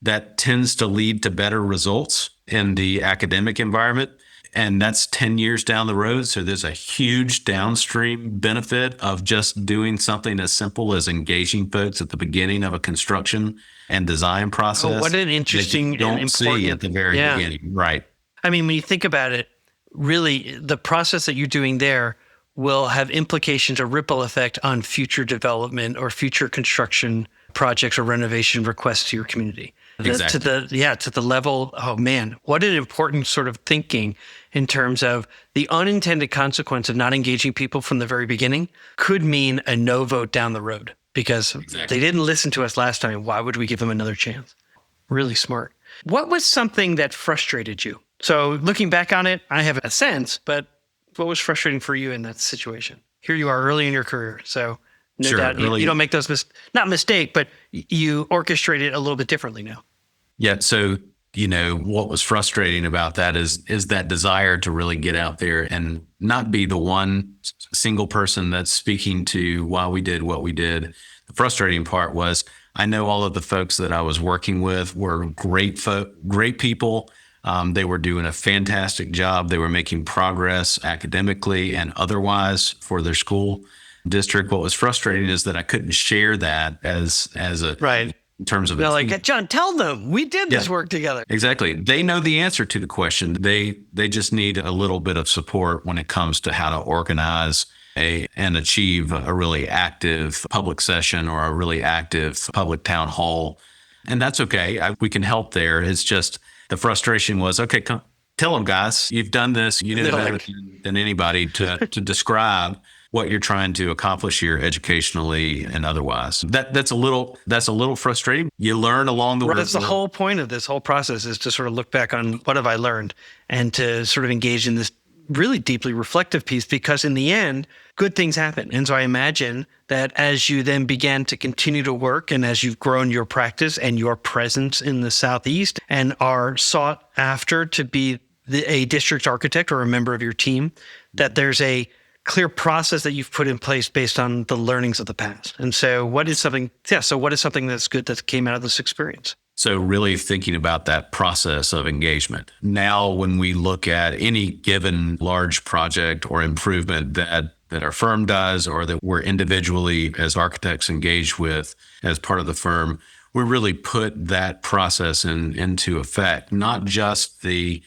that tends to lead to better results in the academic environment. And that's 10 years down the road. So there's a huge downstream benefit of just doing something as simple as engaging folks at the beginning of a construction and design process. Oh, what an interesting that you don't and see important at the very beginning. Right. I mean, when you think about it, really, the process that you're doing there will have implications, a ripple effect on future development or future construction projects or renovation requests to your community. Exactly. To the level, oh man, what an important sort of thinking in terms of the unintended consequence of not engaging people from the very beginning could mean a no vote down the road because they didn't listen to us last time. Why would we give them another chance? Really smart. What was something that frustrated you? So looking back on it, I have a sense, but what was frustrating for you in that situation? Here you are early in your career. So no doubt you don't make those, not mistake, but you orchestrate it a little bit differently now. Yeah. So, what was frustrating about that is that desire to really get out there and not be the one single person that's speaking to why we did what we did. The frustrating part was I know all of the folks that I was working with were great people. They were doing a fantastic job. They were making progress academically and otherwise for their school district. What was frustrating is that I couldn't share that as a right. In terms of they're like, John, tell them we did this work together. Exactly. They know the answer to the question. They just need a little bit of support when it comes to how to organize and achieve a really active public session or a really active public town hall. And that's okay. We can help there. It's just the frustration was, okay, come, tell them, guys, you've done this. You know better than anybody to describe what you're trying to accomplish here educationally and otherwise. That's a little frustrating. You learn along the way. That's the whole point of this whole process, is to sort of look back on what have I learned and to sort of engage in this really deeply reflective piece, because in the end, good things happen. And so I imagine that as you then began to continue to work and as you've grown your practice and your presence in the Southeast and are sought after to be a district architect or a member of your team, that there's a clear process that you've put in place based on the learnings of the past. And so what is something that's good that came out of this experience? So really thinking about that process of engagement. Now, when we look at any given large project or improvement that our firm does or that we're individually as architects engaged with as part of the firm, we really put that process into effect, not just the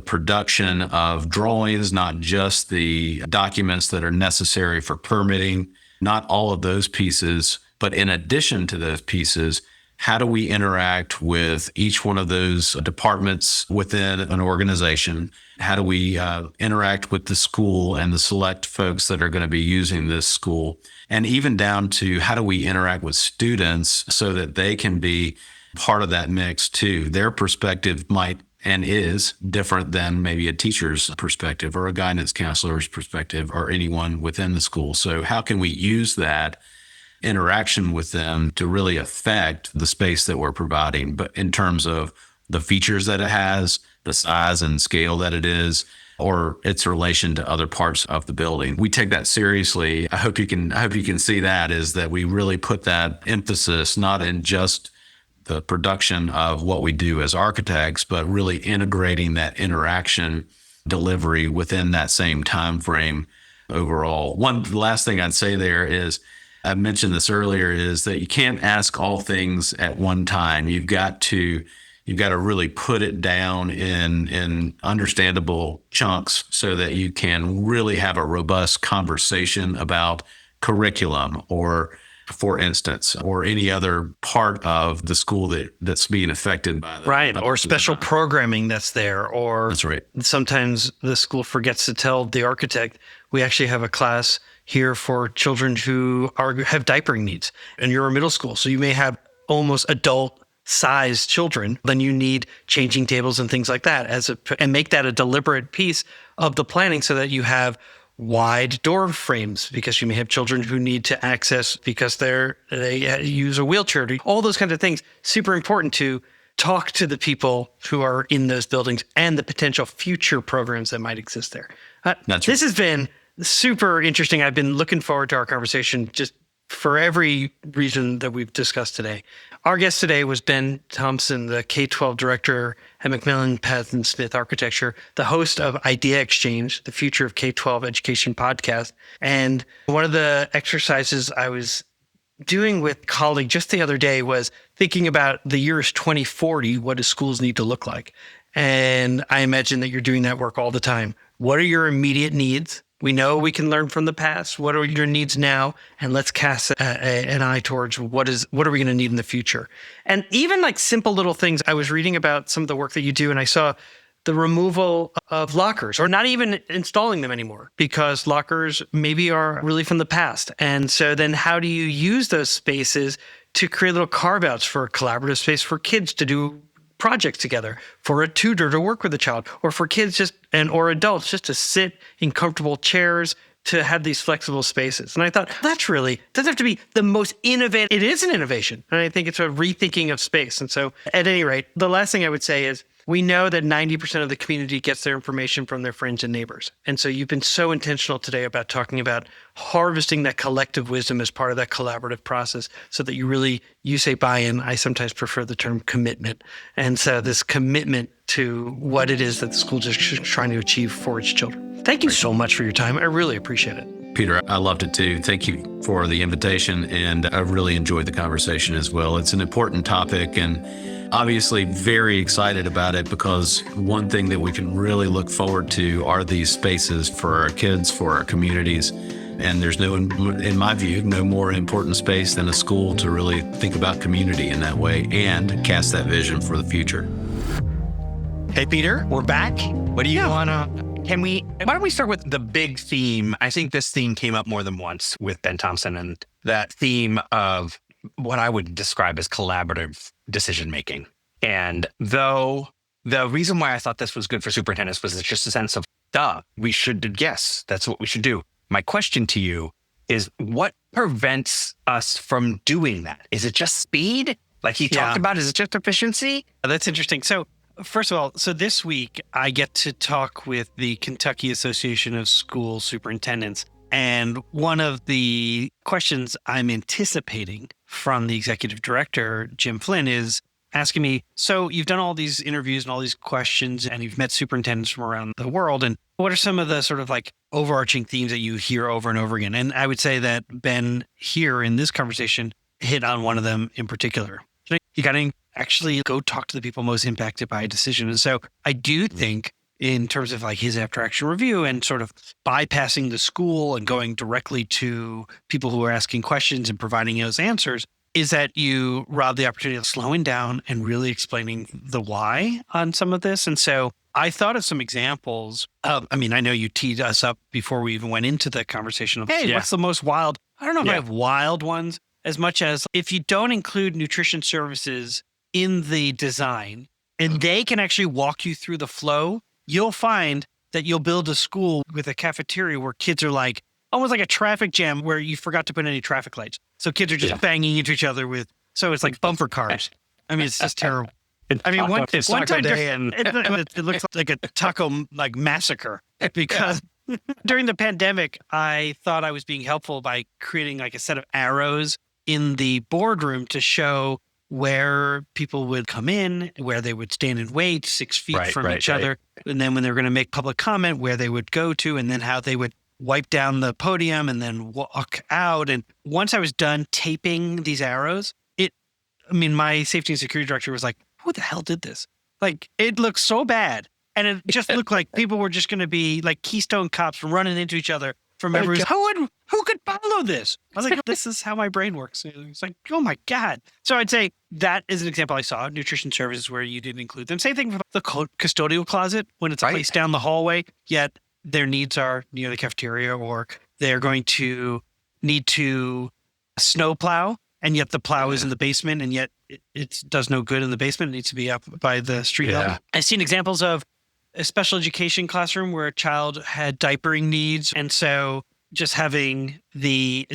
production of drawings, not just the documents that are necessary for permitting, not all of those pieces, but in addition to those pieces, how do we interact with each one of those departments within an organization? How do we interact with the school and the select folks that are going to be using this school? And even down to how do we interact with students so that they can be part of that mix too? Their perspective might and is different than maybe a teacher's perspective or a guidance counselor's perspective or anyone within the school. So how can we use that interaction with them to really affect the space that we're providing, but in terms of the features that it has, the size and scale that it is, or its relation to other parts of the building. We take that seriously. I hope you can see that is that we really put that emphasis not in just the production of what we do as architects, but really integrating that interaction delivery within that same time frame overall. One last thing I'd say there is, I mentioned this earlier, is that you can't ask all things at one time. You've got to really put it down in understandable chunks so that you can really have a robust conversation about curriculum or, for instance, or any other part of the school that's being affected by the right, or special programming that's there, or that's right. Sometimes the school forgets to tell the architect, we actually have a class here for children who have diapering needs, and you're a middle school, so you may have almost adult-sized children. Then you need changing tables and things like that, and make that a deliberate piece of the planning so that you have wide door frames, because you may have children who need to access because they use a wheelchair. All those kinds of things, super important to talk to the people who are in those buildings and the potential future programs that might exist there. This has been super interesting. I've been looking forward to our conversation just for every reason that we've discussed today. Our guest today was Ben Thompson, the K-12 director at McMillan Pazdan Smith Architecture, the host of Idea Exchange, the Future of K-12 Education podcast. And one of the exercises I was doing with a colleague just the other day was thinking about the years 2040, what do schools need to look like? And I imagine that you're doing that work all the time. What are your immediate needs? We know we can learn from the past. What are your needs now? And let's cast an eye towards what are we going to need in the future? And even like simple little things. I was reading about some of the work that you do, and I saw the removal of lockers, or not even installing them anymore, because lockers maybe are really from the past. And so then how do you use those spaces to create little carve-outs for a collaborative space for kids to do projects together, for a tutor to work with a child, or for kids or adults just to sit in comfortable chairs, to have these flexible spaces. And I thought, that's really, doesn't have to be the most innovative. It is an innovation. And I think it's a rethinking of space. And so at any rate, the last thing I would say is, we know that 90% of the community gets their information from their friends and neighbors. And so you've been so intentional today about talking about harvesting that collective wisdom as part of that collaborative process, so that you say buy-in. I sometimes prefer the term commitment. And so this commitment to what it is that the school district is trying to achieve for its children. Thank you so much for your time. I really appreciate it. Peter, I loved it too. Thank you for the invitation, and I really enjoyed the conversation as well. It's an important topic, and obviously very excited about it, because one thing that we can really look forward to are these spaces for our kids, for our communities. And there's in my view, no more important space than a school to really think about community in that way and cast that vision for the future. Hey, Peter, we're back. What do you want to... why don't we start with the big theme? I think this theme came up more than once with Ben Thompson, and that theme of what I would describe as collaborative decision-making. And though the reason why I thought this was good for superintendents was it's just a sense of, yes, that's what we should do. My question to you is, what prevents us from doing that? Is it just speed? Like he talked about, is it just efficiency? That's interesting. So first of all, this week I get to talk with the Kentucky Association of School Superintendents. And one of the questions I'm anticipating from the executive director, Jim Flynn, is asking me, so you've done all these interviews and all these questions, and you've met superintendents from around the world. And what are some of the sort of like overarching themes that you hear over and over again? And I would say that Ben here in this conversation hit on one of them in particular. You got to actually go talk to the people most impacted by a decision. And so I do think, in terms of like his after action review and sort of bypassing the school and going directly to people who are asking questions and providing those answers, is that you rob the opportunity of slowing down and really explaining the why on some of this. And so I thought of some examples of, I know you teed us up before we even went into the conversation of, what's the most wild? I don't know if I have wild ones, as much as if you don't include nutrition services in the design, and they can actually walk you through the flow, you'll find that you'll build a school with a cafeteria where kids are like, almost like a traffic jam where you forgot to put any traffic lights. So kids are just banging into each other so it's like bumper cars. I mean, it's just terrible. I mean, one time day and it looks like a taco like massacre because during the pandemic, I thought I was being helpful by creating like a set of arrows in the boardroom to show where people would come in, where they would stand and wait 6 feet from each other. And then when they were going to make public comment, where they would go to, and then how they would wipe down the podium and then walk out. And once I was done taping these arrows, my safety and security director was like, who the hell did this? Like, it looked so bad. And it just looked like people were just going to be like Keystone Cops running into each other from everywhere. Who could follow this? I was like, this is how my brain works. It's like, oh my God. So I'd say that is an example I saw. Nutrition services where you didn't include them. Same thing for the custodial closet when it's placed down the hallway, yet their needs are near the cafeteria, or they're going to need to snowplow, and yet the plow is in the basement, and yet it does no good in the basement. It needs to be up by the street level. I've seen examples of a special education classroom where a child had diapering needs, and so just having the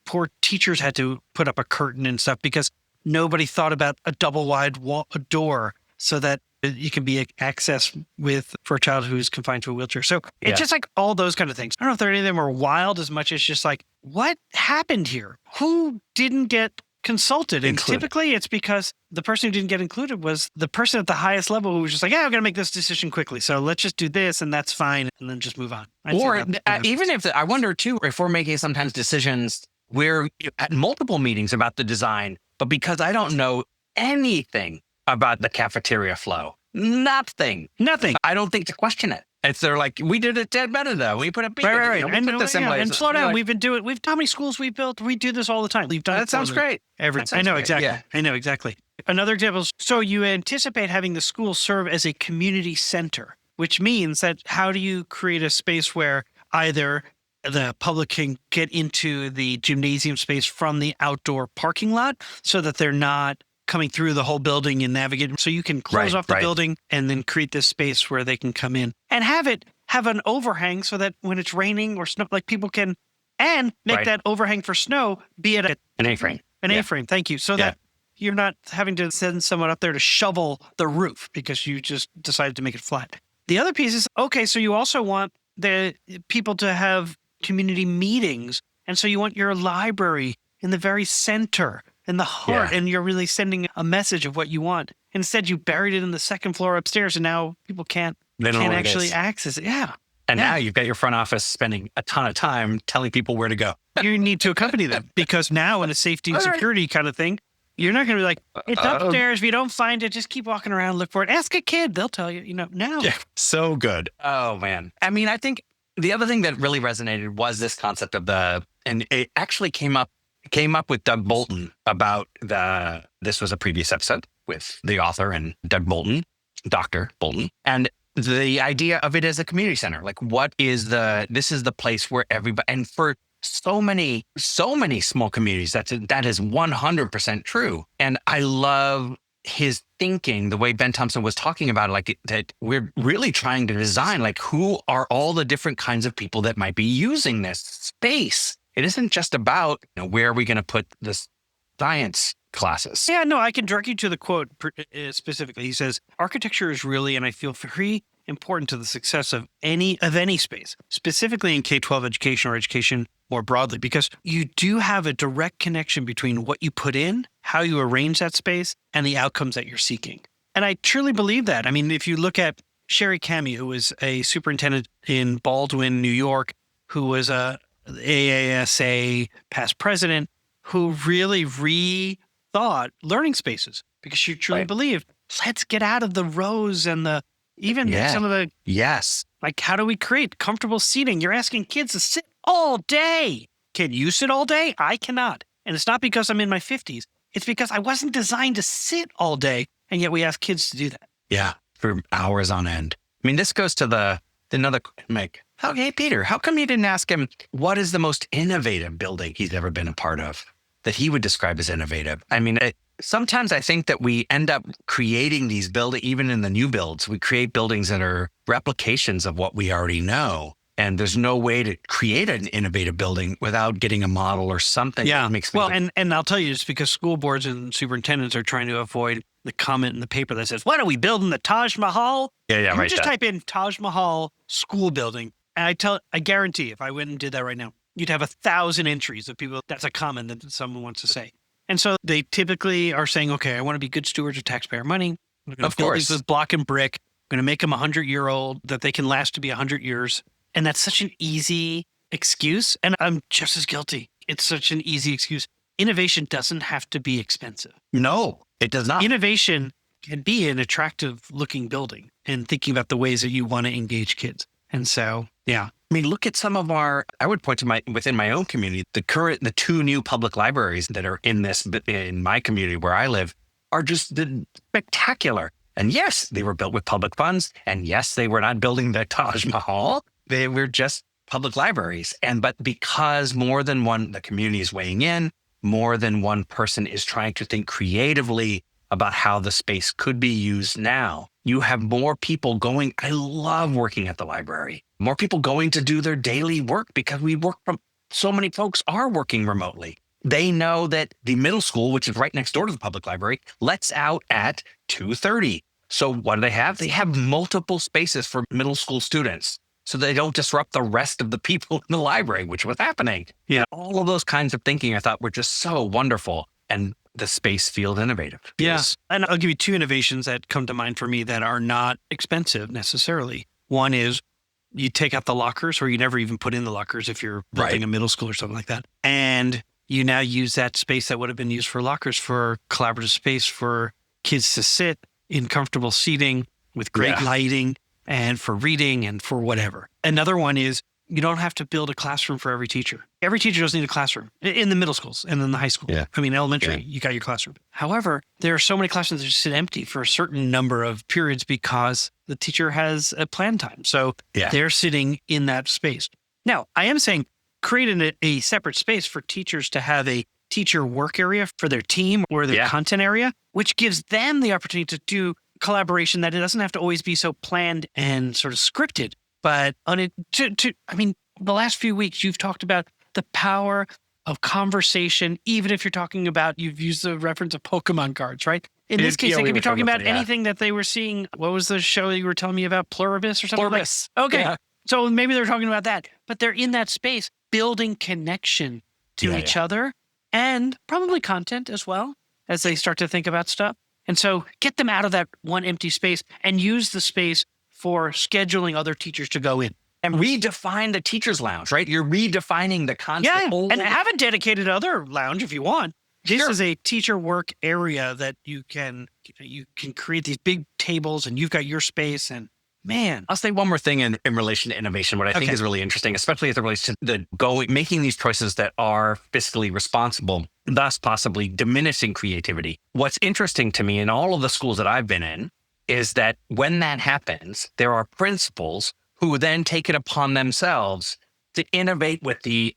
poor teachers had to put up a curtain and stuff because nobody thought about a double wide door so that you can be access for a child who's confined to a wheelchair. So it's just like all those kind of things. I don't know if any of them are wild as much as just like, what happened here? Who didn't get consulted? And typically it's because the person who didn't get included was the person at the highest level who was just like, I'm going to make this decision quickly. So let's just do this and that's fine. And then just move on. Or even if I wonder too, if we're making sometimes decisions where at multiple meetings about the design, but because I don't know anything about the cafeteria flow, nothing. I don't think to question it. They're like, we did it dead better though. We put a beacon. Right. And slow down. We've been doing how many schools we've built? We do this all the time. We've done that sounds great. I know exactly. Yeah. I know exactly. Another example is, so you anticipate having the school serve as a community center, which means that how do you create a space where either the public can get into the gymnasium space from the outdoor parking lot so that they're not coming through the whole building and navigating. So you can close off the building and then create this space where they can come in and have an overhang so that when it's raining or snow, like people can, and make that overhang for snow, be it an A-frame. A-frame. Thank you. So that you're not having to send someone up there to shovel the roof because you just decided to make it flat. The other piece is, so you also want the people to have community meetings. And so you want your library in the very center, in the heart, and you're really sending a message of what you want. Instead, you buried it in the second floor upstairs, and now people can't actually access it. Yeah. And now you've got your front office spending a ton of time telling people where to go. You need to accompany them because now in a safety and security kind of thing, you're not going to be like, it's upstairs. If you don't find it, just keep walking around, look for it. Ask a kid. They'll tell you, now. Yeah, so good. Oh, man. I mean, I think the other thing that really resonated was this concept of and it actually came up with Doug Bolton about this was a previous episode with the author and Doug Bolton, Dr. Bolton, and the idea of it as a community center. Like, this is the place where everybody, and for so many small communities, that is 100% true. And I love his thinking, the way Ben Thompson was talking about it, like that we're really trying to design, like, who are all the different kinds of people that might be using this space? It isn't just about, where are we going to put this science classes? Yeah, no, I can direct you to the quote specifically. He says, architecture is really, and I feel very important to the success of any space, specifically in K-12 education or education more broadly, because you do have a direct connection between what you put in, how you arrange that space, and the outcomes that you're seeking. And I truly believe that. I mean, if you look at Sherry Cammey, who was a superintendent in Baldwin, New York, who was a AASA past president, who really rethought learning spaces because she truly believed, let's get out of the rows and some of the, like, how do we create comfortable seating? You're asking kids to sit all day. Can you sit all day? I cannot. And it's not because I'm in my 50s. It's because I wasn't designed to sit all day. And yet we ask kids to do that. Yeah, for hours on end. I mean, this goes to another, hey, Peter, how come you didn't ask him what is the most innovative building he's ever been a part of? that he would describe as innovative. I mean, sometimes I think that we end up creating these buildings, even in the new builds, we create buildings that are replications of what we already know. And there's no way to create an innovative building without getting a model or something that makes me and I'll tell you, it's because school boards and superintendents are trying to avoid the comment in the paper that says, what are we building, the Taj Mahal? Yeah, You just type in Taj Mahal school building. And I guarantee if I went and did that right now, you'd have 1,000 entries of people. That's a comment that someone wants to say. And so they typically are saying, okay, I want to be good stewards of taxpayer money. I'm going to build these with block and brick. I'm going to make them 100-year-old, that they can last to be 100 years. And that's such an easy excuse. And I'm just as guilty. It's such an easy excuse. Innovation doesn't have to be expensive. No, it does not. Innovation can be an attractive looking building and thinking about the ways that you want to engage kids. And so, yeah. I mean, look at some of I would point to within my own community, the 2 new public libraries that are in my community where I live are just spectacular. And yes, they were built with public funds. And yes, they were not building the Taj Mahal. They were just public libraries. But because the community is weighing in, more than one person is trying to think creatively about how the space could be used now, you have more people going. I love working at the library. More people going to do their daily work because so many folks are working remotely. They know that the middle school, which is right next door to the public library, lets out at 2:30. So what do they have? They have multiple spaces for middle school students, so they don't disrupt the rest of the people in the library, which was happening. Yeah. All of those kinds of thinking I thought were just so wonderful. And the space field innovative. Yes. And I'll give you 2 innovations that come to mind for me that are not expensive necessarily. One is you take out the lockers, or you never even put in the lockers if you're building a middle school or something like that. And you now use that space that would have been used for lockers for collaborative space for kids to sit in comfortable seating with great lighting and for reading and for whatever. Another one is you don't have to build a classroom for every teacher. Every teacher doesn't need a classroom in the middle schools and in the high school. Yeah. I mean, elementary, you got your classroom. However, there are so many classrooms that just sit empty for a certain number of periods because the teacher has a plan time. So they're sitting in that space. Now, I am saying create a separate space for teachers to have a teacher work area for their team or their content area, which gives them the opportunity to do collaboration that it doesn't have to always be so planned and sort of scripted. But the last few weeks, you've talked about the power of conversation, even if you're talking about, you've used the reference of Pokemon cards, right? In this case, they could be talking about anything that they were seeing. What was the show you were telling me about? Pluribus or something? Pluribus. Okay. Yeah. So maybe they're talking about that, but they're in that space building connection to each other and probably content as well as they start to think about stuff. And so get them out of that one empty space and use the space for scheduling other teachers to go in. And redefine the teacher's lounge, right? You're redefining the concept. Yeah, and have a dedicated other lounge if you want. This is a teacher work area that you can create these big tables and you've got your space. And man, I'll say one more thing in relation to innovation, what I think is really interesting, especially as it relates to making these choices that are fiscally responsible, thus possibly diminishing creativity. What's interesting to me in all of the schools that I've been in is that when that happens, there are principals who then take it upon themselves to innovate with the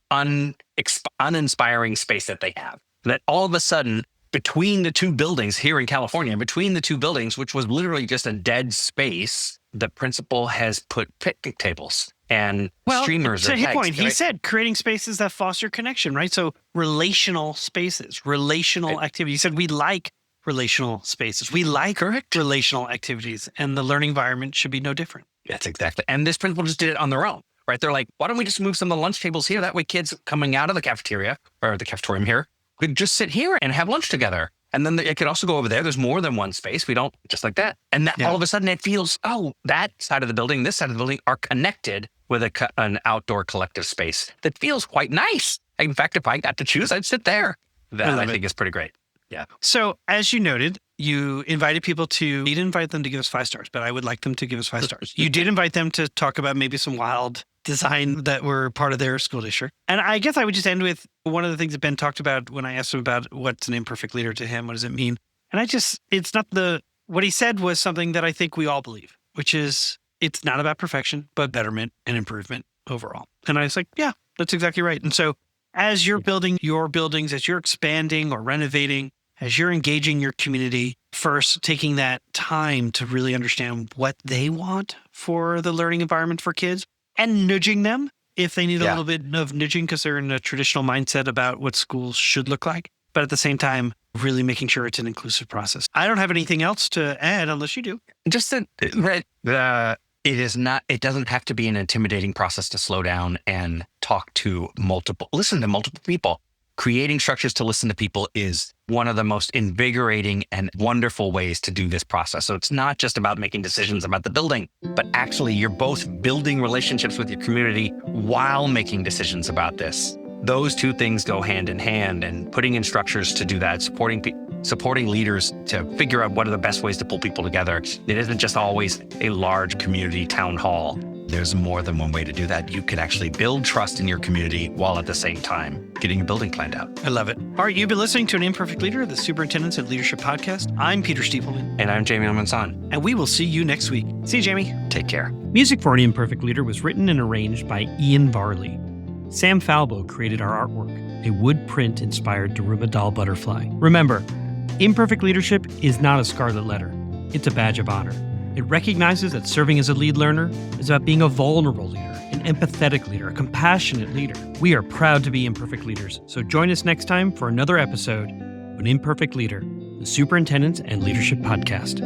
uninspiring space that they have. That all of a sudden, between the 2 buildings here in California, between the 2 buildings, which was literally just a dead space, the principal has put picnic tables and streamers. To his point, he said creating spaces that foster connection, right? So relational spaces, relational activity. He said we like relational spaces. We like relational activities, and the learning environment should be no different. That's exactly. And this principal just did it on their own, right? They're like, why don't we just move some of the lunch tables here? That way kids coming out of the cafeteria or the cafetorium here could just sit here and have lunch together. And then it could also go over there. There's more than one space. We don't just like that. And that all of a sudden it feels, that side of the building, this side of the building are connected with an outdoor collective space that feels quite nice. In fact, if I got to choose, I'd sit there. That I think is pretty great. Yeah. So as you noted, you invited people you didn't invite them to give us 5 stars, but I would like them to give us 5 stars. You did invite them to talk about maybe some wild design that were part of their school district. And I guess I would just end with one of the things that Ben talked about when I asked him about what's an imperfect leader to him. What does it mean? And what he said was something that I think we all believe, which is it's not about perfection, but betterment and improvement overall. And I was like, yeah, that's exactly right. And so as you're building your buildings, as you're expanding or renovating, as you're engaging your community, first taking that time to really understand what they want for the learning environment for kids and nudging them if they need a little bit of nudging because they're in a traditional mindset about what schools should look like. But at the same time, really making sure it's an inclusive process. I don't have anything else to add unless you do. Just that it doesn't have to be an intimidating process to slow down and listen to multiple people. Creating structures to listen to people is one of the most invigorating and wonderful ways to do this process. So it's not just about making decisions about the building, but actually you're both building relationships with your community while making decisions about this. Those two things go hand in hand, and putting in structures to do that, supporting leaders to figure out what are the best ways to pull people together. It isn't just always a large community town hall. There's more than one way to do that. You can actually build trust in your community while at the same time getting your building planned out. I love it. All right, you've been listening to An Imperfect Leader, the Superintendents and Leadership Podcast. I'm Peter Stiepelman. And I'm Jamie Pazdan. And we will see you next week. See you, Jamie. Take care. Music for An Imperfect Leader was written and arranged by Ian Varley. Sam Falbo created our artwork, a wood print inspired Daruma doll butterfly. Remember, imperfect leadership is not a scarlet letter. It's a badge of honor. It recognizes that serving as a lead learner is about being a vulnerable leader, an empathetic leader, a compassionate leader. We are proud to be imperfect leaders, so join us next time for another episode of An Imperfect Leader, the Superintendents and Leadership Podcast.